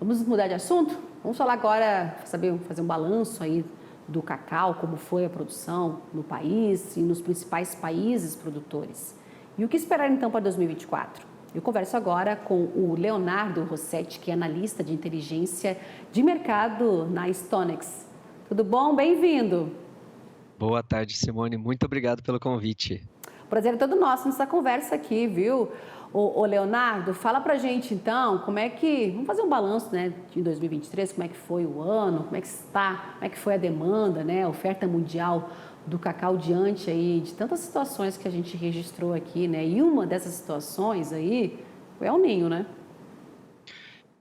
Vamos mudar de assunto? Vamos falar agora, fazer um balanço aí do cacau, como foi a produção no país e nos principais países produtores. E o que esperar então para 2024? Eu converso agora com o Leonardo Rossetti, que é analista de inteligência de mercado na Stonex. Tudo bom? Bem-vindo! Boa tarde, Simone. Muito obrigado pelo convite. O prazer é todo nosso nessa conversa aqui, viu? Ô Leonardo, fala pra gente então, vamos fazer um balanço, né, de 2023, como é que foi o ano, como é que está, como é que foi a demanda, né, a oferta mundial do cacau diante aí de tantas situações que a gente registrou aqui, né, e uma dessas situações aí foi El Ninho, né?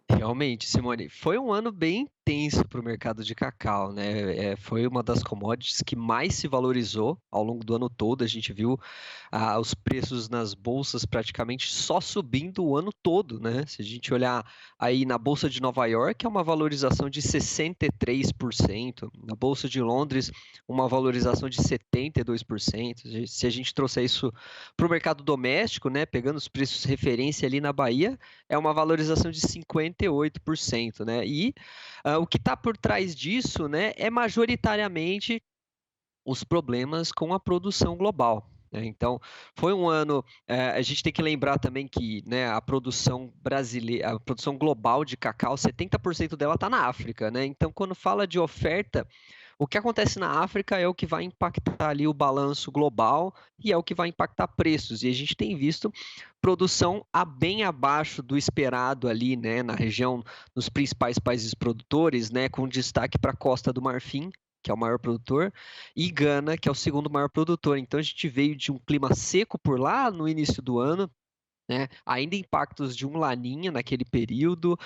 Realmente, Simone, foi um ano bem intenso para o mercado de cacau, né? Foi uma das commodities que mais se valorizou ao longo do ano todo. A gente viu os preços nas bolsas praticamente só subindo o ano todo, né? Se a gente olhar aí na Bolsa de Nova York, é uma valorização de 63%, na Bolsa de Londres, uma valorização de 72%. Se a gente trouxer isso para o mercado doméstico, né? Pegando os preços referência ali na Bahia, é uma valorização de 58%, né? E o que está por trás disso, né, é majoritariamente os problemas com a produção global, né? Então, foi um ano. A gente tem que lembrar também que, né, a produção brasileira, a produção global de cacau, 70% dela está na África, né? Então, quando fala de oferta, o que acontece na África é o que vai impactar ali o balanço global e é o que vai impactar preços. E a gente tem visto produção bem abaixo do esperado ali, né, na região, nos principais países produtores, né, com destaque para a Costa do Marfim, que é o maior produtor, e Gana, que é o segundo maior produtor. Então a gente veio de um clima seco por lá no início do ano, né? Ainda impactos de um laninha naquele período,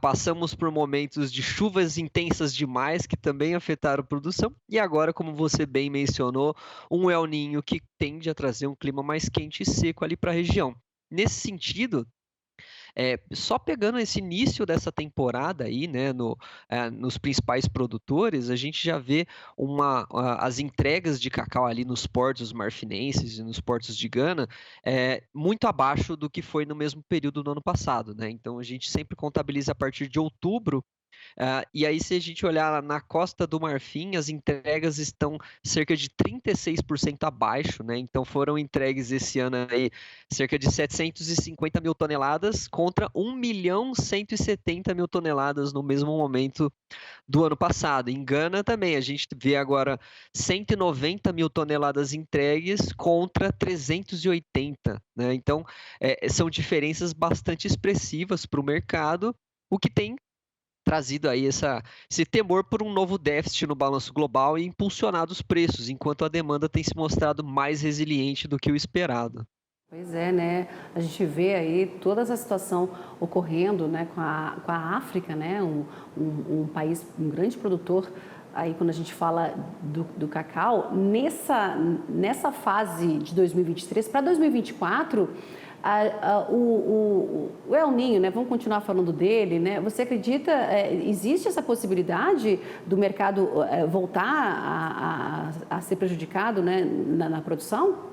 passamos por momentos de chuvas intensas demais que também afetaram a produção, e agora, como você bem mencionou, um El Ninho que tende a trazer um clima mais quente e seco ali para a região. Nesse sentido, só pegando esse início dessa temporada aí, né, nos principais produtores, a gente já vê as entregas de cacau ali nos portos marfinenses e nos portos de Gana muito abaixo do que foi no mesmo período do ano passado, né? Então a gente sempre contabiliza a partir de outubro. E aí, se a gente olhar na Costa do Marfim, as entregas estão cerca de 36% abaixo, né? Então foram entregues esse ano aí cerca de 750 mil toneladas contra 1.170.000 toneladas no mesmo momento do ano passado. Em Gana também, a gente vê agora 190 mil toneladas entregues contra 380, né? Então, são diferenças bastante expressivas para o mercado, o que tem trazido aí esse temor por um novo déficit no balanço global e impulsionado os preços, enquanto a demanda tem se mostrado mais resiliente do que o esperado. Pois é, né? A gente vê aí toda essa situação ocorrendo, né, com a África, né? Um país, um grande produtor. Aí, quando a gente fala do cacau, nessa fase de 2023 para 2024, o El Ninho, né? Vamos continuar falando dele, né? Você acredita, existe essa possibilidade do mercado voltar a ser prejudicado, né, na produção?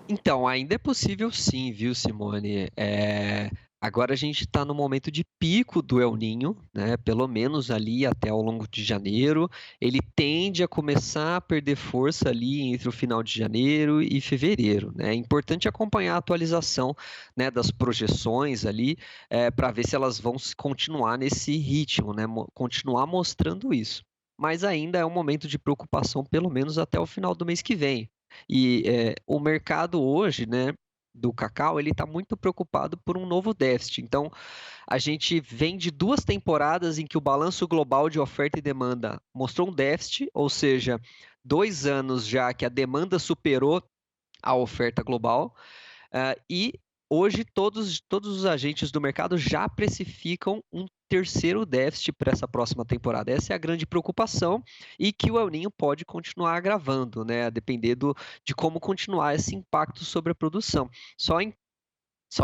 Então, ainda é possível sim, viu, Simone? Agora a gente está no momento de pico do El Ninho, né? Pelo menos ali até ao longo de janeiro. Ele tende a começar a perder força ali entre o final de janeiro e fevereiro, né? É importante acompanhar a atualização, né, das projeções ali, para ver se elas vão continuar nesse ritmo, né? Continuar mostrando isso. Mas ainda é um momento de preocupação, pelo menos até o final do mês que vem. E o mercado hoje, né, do cacau, ele está muito preocupado por um novo déficit. Então, a gente vem de duas temporadas em que o balanço global de oferta e demanda mostrou um déficit, ou seja, 2 anos já que a demanda superou a oferta global. E hoje todos os agentes do mercado já precificam um terceiro déficit para essa próxima temporada. Essa é a grande preocupação e que o El Niño pode continuar agravando, né? A depender de como continuar esse impacto sobre a produção. Só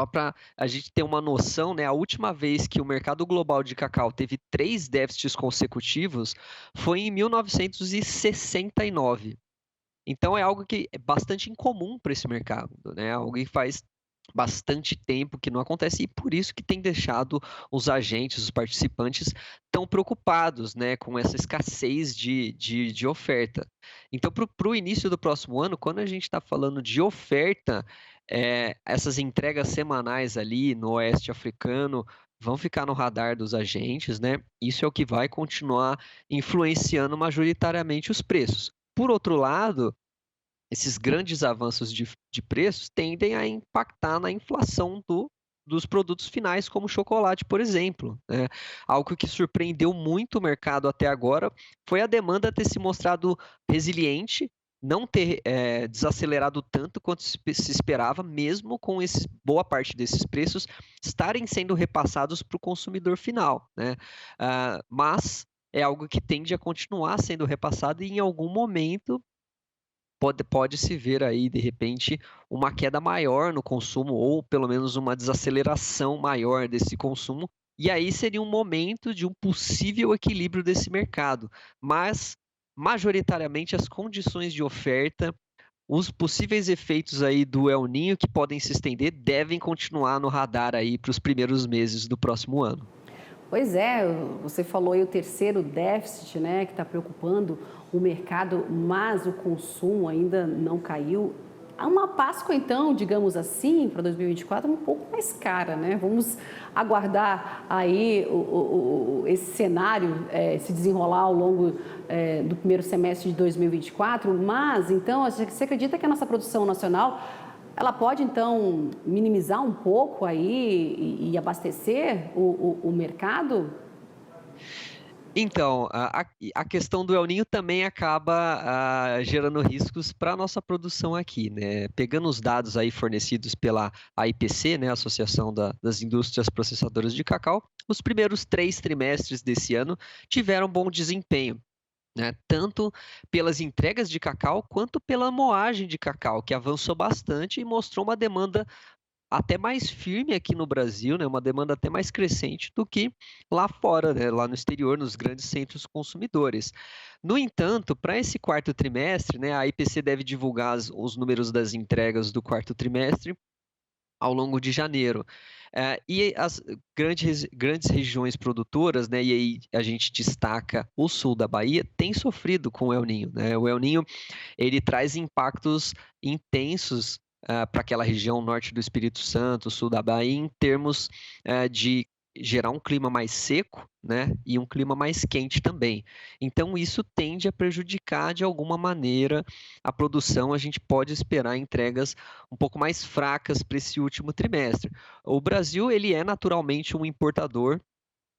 para a gente ter uma noção, né, a última vez que o mercado global de cacau teve três déficits consecutivos foi em 1969. Então é algo que é bastante incomum para esse mercado, né? Algo que faz bastante tempo que não acontece e por isso que tem deixado os agentes, os participantes tão preocupados, né, com essa escassez de oferta. Então, para o início do próximo ano, quando a gente está falando de oferta, essas entregas semanais ali no Oeste Africano vão ficar no radar dos agentes, né? Isso é o que vai continuar influenciando majoritariamente os preços. Por outro lado, esses grandes avanços de preços tendem a impactar na inflação dos produtos finais, como o chocolate, por exemplo, né. Algo que surpreendeu muito o mercado até agora foi a demanda ter se mostrado resiliente, não ter, desacelerado tanto quanto se esperava, mesmo com boa parte desses preços estarem sendo repassados para o consumidor final, né. Mas é algo que tende a continuar sendo repassado e em algum momento pode-se ver aí, de repente, uma queda maior no consumo ou pelo menos uma desaceleração maior desse consumo, e aí seria um momento de um possível equilíbrio desse mercado. Mas, majoritariamente, as condições de oferta, os possíveis efeitos aí do El Niño que podem se estender, devem continuar no radar aí para os primeiros meses do próximo ano. Pois é, você falou aí o terceiro déficit, né, que está preocupando o mercado, mas o consumo ainda não caiu. Há uma Páscoa, então, digamos assim, para 2024, um pouco mais cara, né? Vamos aguardar aí esse cenário se desenrolar ao longo do primeiro semestre de 2024, mas, então, você acredita que a nossa produção nacional ela pode, então, minimizar um pouco aí e abastecer o mercado? Então, a questão do El Niño também acaba, gerando riscos para a nossa produção aqui, né. Pegando os dados aí fornecidos pela AIPC, né, Associação das Indústrias Processadoras de Cacau, os primeiros 3 trimestres desse ano tiveram bom desempenho, né, tanto pelas entregas de cacau, quanto pela moagem de cacau, que avançou bastante e mostrou uma demanda até mais firme aqui no Brasil, né, uma demanda até mais crescente do que lá fora, né, lá no exterior, nos grandes centros consumidores. No entanto, para esse quarto trimestre, né, a IPC deve divulgar os números das entregas do quarto trimestre ao longo de janeiro. E as grandes regiões produtoras, né, e aí a gente destaca o sul da Bahia, tem sofrido com o El Niño, né? O El Niño ele traz impactos intensos, para aquela região norte do Espírito Santo, sul da Bahia, em termos, de gerar um clima mais seco, né, e um clima mais quente também. Então isso tende a prejudicar de alguma maneira a produção, a gente pode esperar entregas um pouco mais fracas para esse último trimestre. O Brasil, ele é naturalmente um importador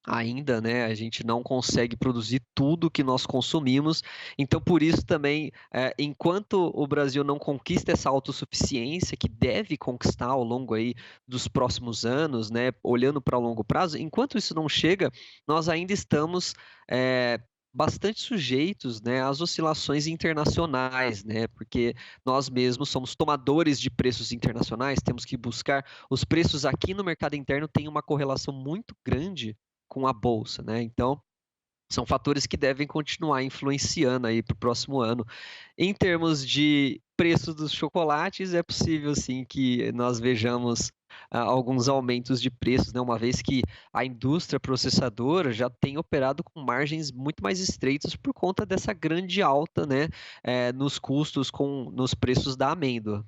ainda, né, a gente não consegue produzir tudo que nós consumimos, então por isso também, enquanto o Brasil não conquista essa autossuficiência que deve conquistar ao longo aí dos próximos anos, né, olhando para longo prazo, enquanto isso não chega, nós ainda estamos, bastante sujeitos, né, às oscilações internacionais, né, porque nós mesmos somos tomadores de preços internacionais, temos que buscar os preços aqui no mercado interno têm uma correlação muito grande com a bolsa, né, então são fatores que devem continuar influenciando aí para o próximo ano. Em termos de preço dos chocolates, é possível sim que nós vejamos, alguns aumentos de preços, né, uma vez que a indústria processadora já tem operado com margens muito mais estreitas por conta dessa grande alta, né, nos custos nos preços da amêndoa.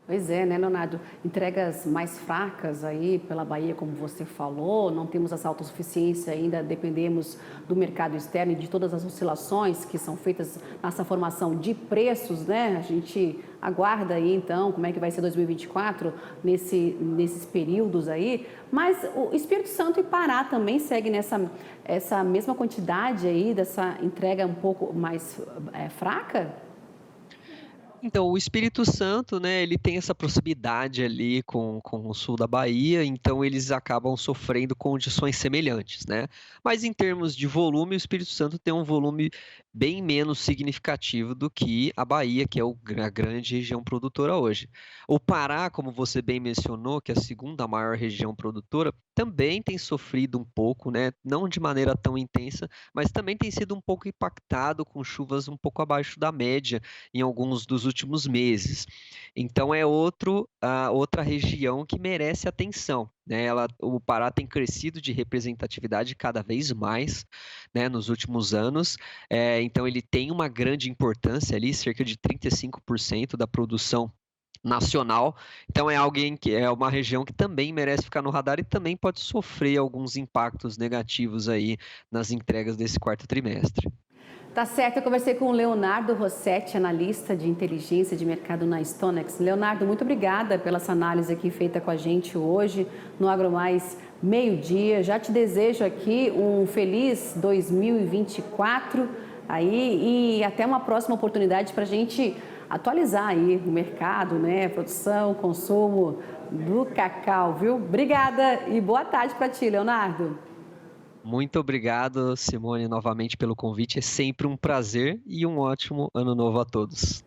Pois é, né, Leonardo? Entregas mais fracas aí pela Bahia, como você falou, não temos essa autossuficiência ainda, dependemos do mercado externo e de todas as oscilações que são feitas nessa formação de preços, né? A gente aguarda aí então como é que vai ser 2024 nesses períodos aí, mas o Espírito Santo e Pará também segue essa mesma quantidade aí dessa entrega um pouco mais fraca? Então, o Espírito Santo, né, ele tem essa proximidade ali com o sul da Bahia, então eles acabam sofrendo condições semelhantes, né. Mas em termos de volume, o Espírito Santo tem um volume bem menos significativo do que a Bahia, que é a grande região produtora hoje. O Pará, como você bem mencionou, que é a segunda maior região produtora, também tem sofrido um pouco, né, não de maneira tão intensa, mas também tem sido um pouco impactado com chuvas um pouco abaixo da média em alguns dos últimos meses. Então é outra região que merece atenção, né? O Pará tem crescido de representatividade cada vez mais, né, nos últimos anos. Então ele tem uma grande importância ali, cerca de 35% da produção nacional. Então é uma região que também merece ficar no radar e também pode sofrer alguns impactos negativos aí nas entregas desse quarto trimestre. Tá certo, eu conversei com o Leonardo Rossetti, analista de inteligência de mercado na StoneX. Leonardo, muito obrigada pela essa análise aqui feita com a gente hoje no AgroMais meio-dia. Já te desejo aqui um feliz 2024 aí e até uma próxima oportunidade para a gente atualizar aí o mercado, né, produção, consumo do cacau, viu? Obrigada e boa tarde para ti, Leonardo. Muito obrigado, Simone, novamente pelo convite. É sempre um prazer e um ótimo ano novo a todos.